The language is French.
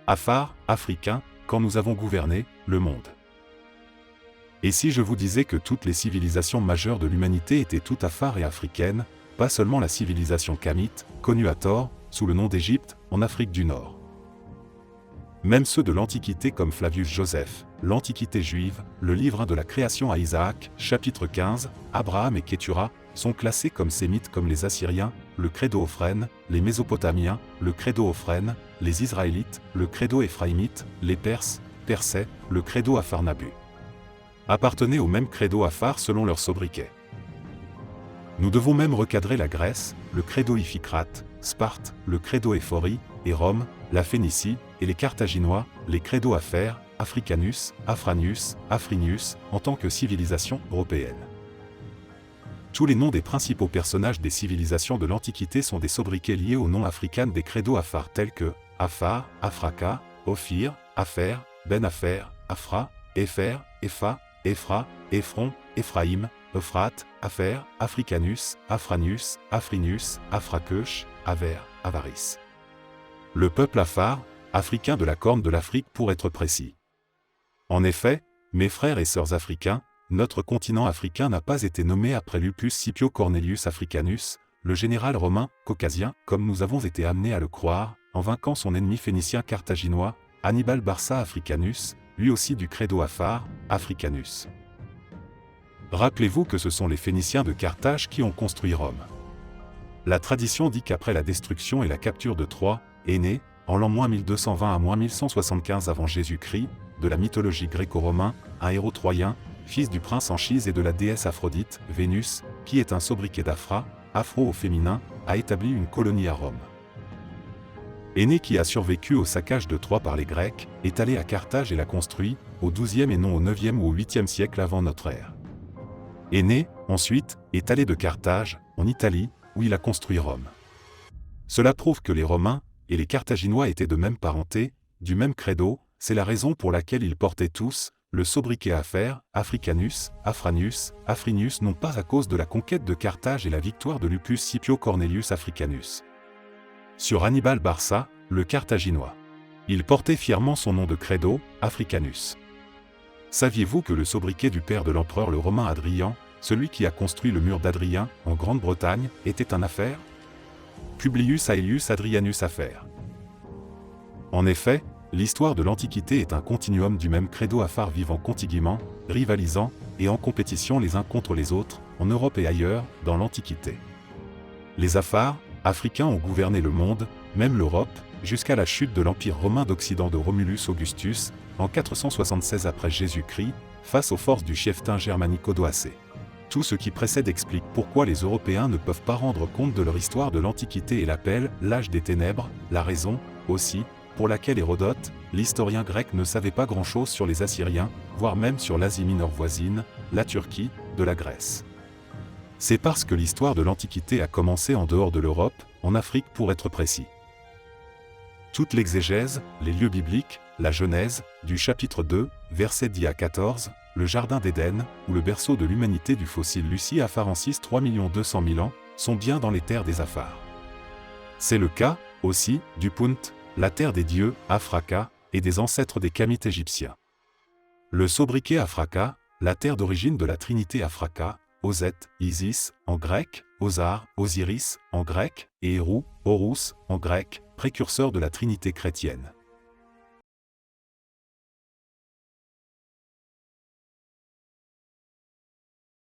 Afar, africain, quand nous avons gouverné le monde. Et si je vous disais que toutes les civilisations majeures de l'humanité étaient toutes afares et africaines, pas seulement la civilisation kamite, connue à tort, sous le nom d'Égypte, en Afrique du Nord. Même ceux de l'Antiquité comme Flavius Joseph, l'Antiquité juive, le livre 1 de la création à Isaac, chapitre 15, Abraham et Kétura, sont classés comme sémites comme les Assyriens, le credo Ophrène, les Mésopotamiens, le credo Ophrène, les Israélites, le credo éphraïmite, les Perses, Persais, le credo Afar-Nabu. Appartenaient au même credo Afar selon leur sobriquet. Nous devons même recadrer la Grèce, le credo Iphicrate, Sparte, le credo Éphorie, et Rome, la Phénicie, et les Carthaginois, les credo Afer, Africanus, Afranius, Afrinius, en tant que civilisation européenne. Tous les noms des principaux personnages des civilisations de l'Antiquité sont des sobriquets liés au nom africain des credos Afar tels que Afar, Afraka, Ophir, Afer, Ben Afer, Afra, Épher, Epha, Ephra, Ephron, Ephraïm, Euphrate, Afer, Africanus, Afranius, Afrinius, Afrakeuch, Aver, Avaris. Le peuple Afar, africain de la Corne de l'Afrique pour être précis. En effet, mes frères et sœurs africains, notre continent africain n'a pas été nommé après Lupus Scipio Cornelius Africanus, le général romain, caucasien, comme nous avons été amenés à le croire, en vainquant son ennemi phénicien carthaginois, Hannibal Barca Africanus, lui aussi du credo Afar, Africanus. Rappelez-vous que ce sont les Phéniciens de Carthage qui ont construit Rome. La tradition dit qu'après la destruction et la capture de Troie, Énée, en l'an -1220 à -1175 avant Jésus-Christ, de la mythologie gréco-romain, un héros troyen, fils du prince Anchise et de la déesse Aphrodite, Vénus, qui est un sobriquet d'Aphra, afro au féminin, a établi une colonie à Rome. Énée, qui a survécu au saccage de Troie par les Grecs, est allé à Carthage et l'a construit, au XIIe et non au IXe ou au VIIIe siècle avant notre ère. Énée, ensuite, est allé de Carthage, en Italie, où il a construit Rome. Cela prouve que les Romains et les Carthaginois étaient de même parenté, du même credo, c'est la raison pour laquelle ils portaient tous le sobriquet Afer, Africanus, Afranius, Afrinius non pas à cause de la conquête de Carthage et la victoire de Lupus Scipio Cornelius Africanus sur Hannibal Barca, le Carthaginois. Il portait fièrement son nom de credo, Africanus. Saviez-vous que le sobriquet du père de l'empereur le romain Hadrien, celui qui a construit le mur d'Adrien, en Grande-Bretagne, était un Afer? Publius Aelius Hadrianus Afer. En effet, l'histoire de l'Antiquité est un continuum du même credo Afar vivant contiguement, rivalisant, et en compétition les uns contre les autres, en Europe et ailleurs, dans l'Antiquité. Les Afars, africains ont gouverné le monde, même l'Europe, jusqu'à la chute de l'Empire romain d'Occident de Romulus Augustus, en 476 après Jésus-Christ, face aux forces du chieftain germanique Odoacé. Tout ce qui précède explique pourquoi les Européens ne peuvent pas rendre compte de leur histoire de l'Antiquité et l'appellent « l'âge des ténèbres », la raison, aussi, pour laquelle Hérodote, l'historien grec ne savait pas grand-chose sur les Assyriens, voire même sur l'Asie mineure voisine, la Turquie, de la Grèce. C'est parce que l'histoire de l'Antiquité a commencé en dehors de l'Europe, en Afrique pour être précis. Toute l'exégèse, les lieux bibliques, la Genèse, du chapitre 2, verset 10 à 14, le Jardin d'Éden, ou le berceau de l'humanité du fossile Lucie Afarensis 3 200 000 ans, sont bien dans les terres des Afars. C'est le cas, aussi, du Punt, la terre des dieux, Afraka, et des ancêtres des Kamites égyptiens. Le sobriquet Afraka, la terre d'origine de la trinité Afraka, Oset, Isis, en grec, Osar, Osiris, en grec, et Héru, Horus, en grec, précurseur de la trinité chrétienne.